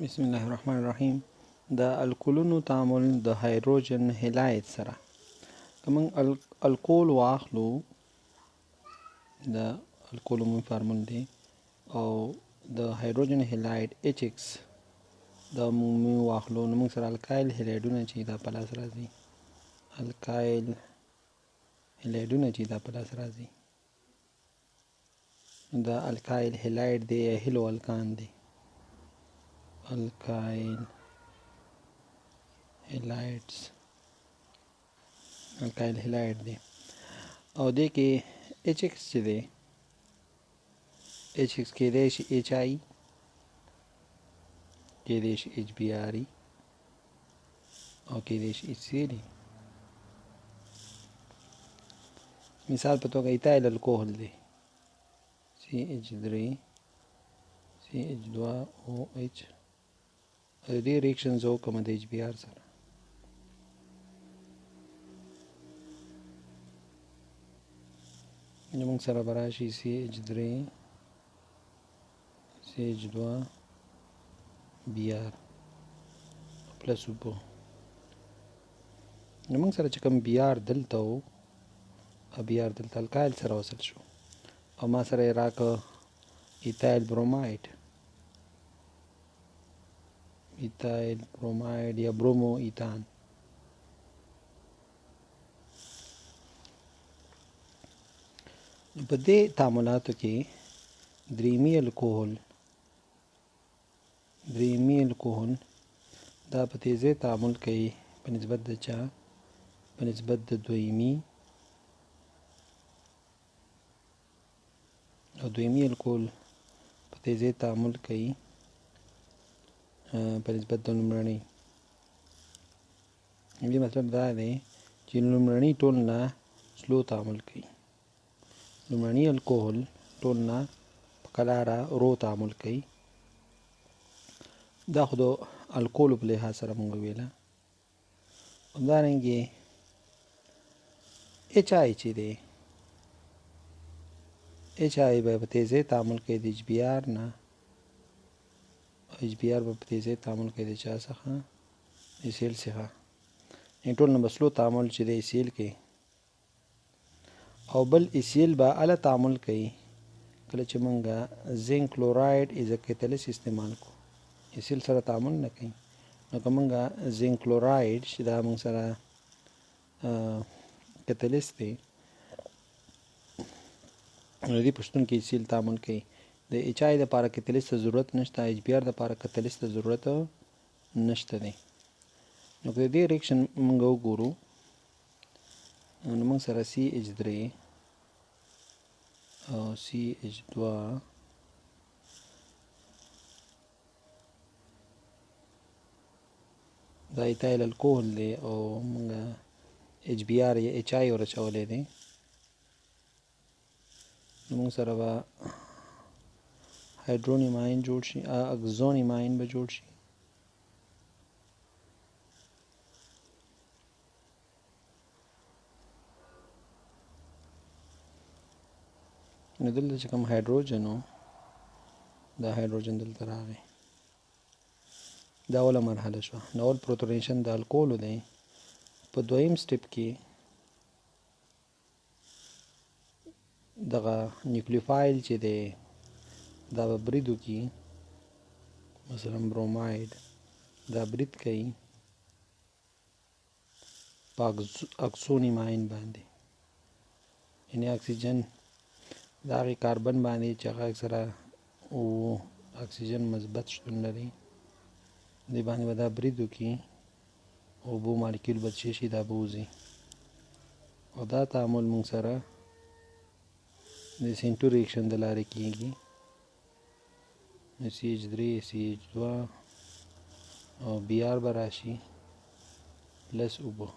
بسم الله الرحمن الرحیم. د الکولونو تعامل د هایدروجن هلاید سره که موږ الکول واخلو، د الکولو مون فارمول دی او د هایدروجن هلاید HX دا موږ واخلو نو موږ سره الکایل هلایدونه چې دا په لاس راځي، الکایل هلایدونه چې دا په لاس راځي، دا الکایل هلاید دی یا هلو الکان دی، الکایل هلایدز الکایل هلاید دی او دې کې HX چې دی HX کېدای شي HI کېدای شي HBr او کېدای شي HCl. مثال په توګه ایتایل الکوهل دی CH3 CH2OH او دې ریاکشنز وکړم د HBr سره، نو موږ سره به راشي CH3 CH2Br پلس اوبه. نو موږ سره چې کوم Br دلته و او Br دلته الکایل سره وصل شو او ما سره یې راکړه ایتایل بروماید، ایتایل بروماید یا برومو ایتان. په دې تعاملاتو کې دریمي الکوهل دا په تیزه تعامل کوي په نسبت د چا؟ په نسبت د دویمي، او دویمي الکول په تیزه تعامل کوي په نسبت د لومړني. دې مطلب دا دی چې لومړني ټول نه سلو تعامل کوي، لومړني الکوهل ټول نه په قلاره رو تعامل کوي. دا خو د الکولو په لحاظ سره مونږ ویله. همدارنګې HI چې دی HI به په تیزه تعامل کوي د HBr نه، HBr به په تیزه تعامل کوي د چا څخه؟ HCl څخه. ټول نه به سلو تعامل چې دی HCl کوي او بل HCl به اله تعامل کوي کله چې موږ زنک کلوراید از ا کیتالیست استعمال کو، HCl سره تعامل نه کوي. نو که موږ زنک کلوراید چې دا موږ سره کیتالیست دی نو دې په شتون کې HCl تعامل کوي. د HI دپاره کیتالیست ته ضرورت نشته، HBr دپاره کیتالیست ته ضرورت نشته دی. نو که د دې ریاکشن موږ وګورو نو موږ سره CH3 او CH2 دا ایتایل الکوهل دی او موږ HBr یا HI ورچولی دی. نو موږ سره به هایدرونیم آین جوړ شي، اکزونیم آین به جوړ شي. نو دلته چې کوم هایدروجن و دا هایدروجن دلته راغی، دا اوله مرحله شوه. د اول پروتونیشن د الکولو دی. په دویم سټپ کې دغه نیوکلیوفایل چې دی دا به برید وکړي، مثلا بروماید دا برید کوي په اکسونیم آین باندې، یعنې اکسیجن د هغې کاربن باندې چې هغه اکثره اکسیجن مثبت شتون لري دې باندې به دا برید وکړي او اوبو مالیکول به څه شي دا به وځي او دا تعامل موږ سره د سینټو ریاکشن د لارې کېږي. CH3 CH2 او Br به راشي پلس اوبه.